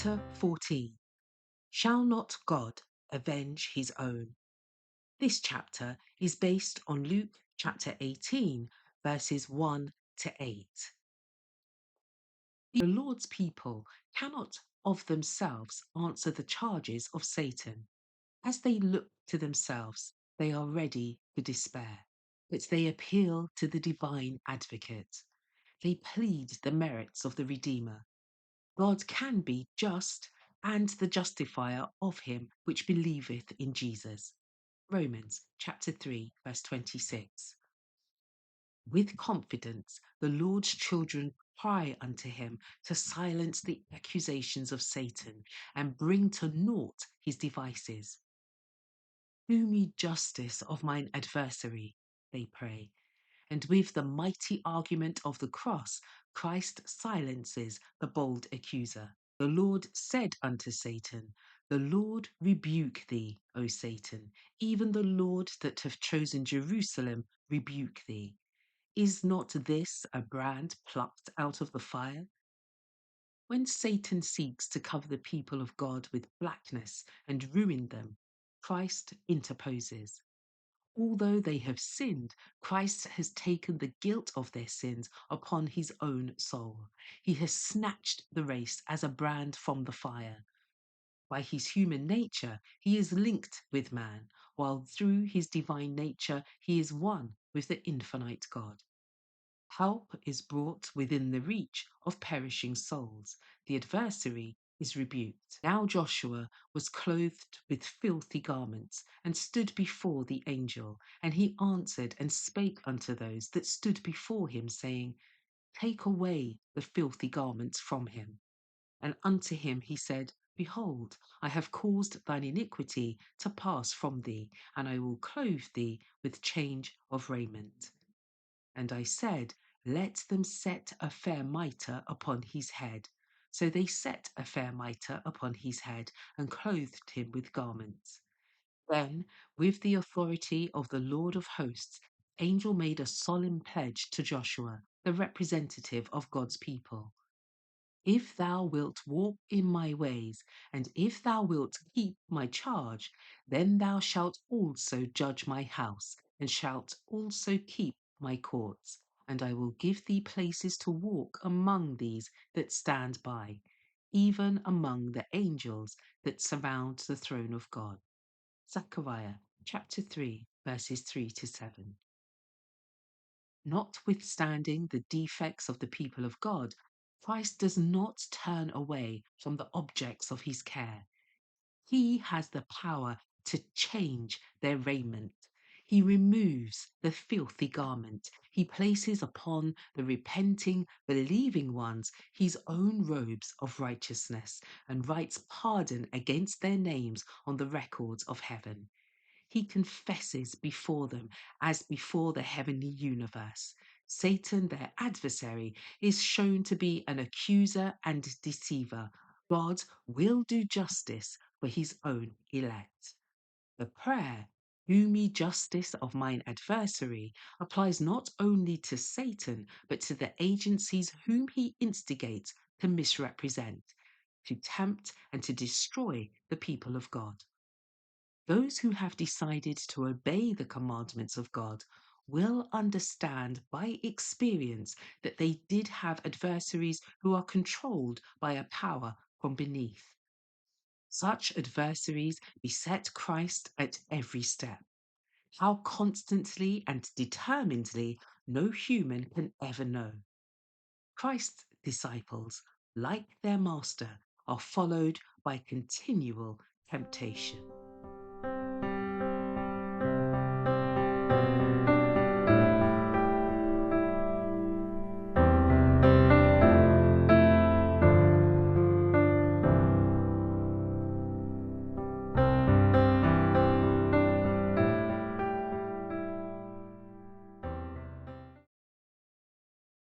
Chapter 14. Shall not God avenge his own? This chapter is based on Luke chapter 18, verses 1 to 8. The Lord's people cannot of themselves answer the charges of Satan. As they look to themselves, they are ready to despair, but they appeal to the divine advocate. They plead the merits of the Redeemer. God can be just and the justifier of him which believeth in Jesus. Romans chapter 3, verse 26. With confidence, the Lord's children cry unto him to silence the accusations of Satan and bring to naught his devices. Do me justice of mine adversary, they pray. And with the mighty argument of the cross, Christ silences the bold accuser. The Lord said unto Satan, The Lord rebuke thee, O Satan, even the Lord that hath chosen Jerusalem rebuke thee. Is not this a brand plucked out of the fire? When Satan seeks to cover the people of God with blackness and ruin them, Christ interposes. Although they have sinned, Christ has taken the guilt of their sins upon his own soul. He has snatched the race as a brand from the fire. By his human nature, he is linked with man, while through his divine nature, he is one with the infinite God. Help is brought within the reach of perishing souls. The adversary is rebuked. Now Joshua was clothed with filthy garments, and stood before the angel. And he answered and spake unto those that stood before him, saying, Take away the filthy garments from him. And unto him he said, Behold, I have caused thine iniquity to pass from thee, and I will clothe thee with change of raiment. And I said, Let them set a fair mitre upon his head. So they set a fair mitre upon his head, and clothed him with garments. Then, with the authority of the Lord of hosts, the angel made a solemn pledge to Joshua, the representative of God's people. If thou wilt walk in my ways, and if thou wilt keep my charge, then thou shalt also judge my house, and shalt also keep my courts. And I will give thee places to walk among these that stand by, even among the angels that surround the throne of God. Zechariah chapter 3, verses 3 to 7. Notwithstanding the defects of the people of God, Christ does not turn away from the objects of his care. He has the power to change their raiment. He removes the filthy garment. He places upon the repenting, believing ones his own robes of righteousness, and writes pardon against their names on the records of heaven. He confesses before them as before the heavenly universe. Satan, their adversary, is shown to be an accuser and deceiver. God will do justice for his own elect. The prayer, Do me justice of mine adversary, applies not only to Satan, but to the agencies whom he instigates to misrepresent, to tempt, and to destroy the people of God. Those who have decided to obey the commandments of God will understand by experience that they did have adversaries who are controlled by a power from beneath. Such adversaries beset Christ at every step. How constantly and determinedly no human can ever know. Christ's disciples, like their master, are followed by continual temptation.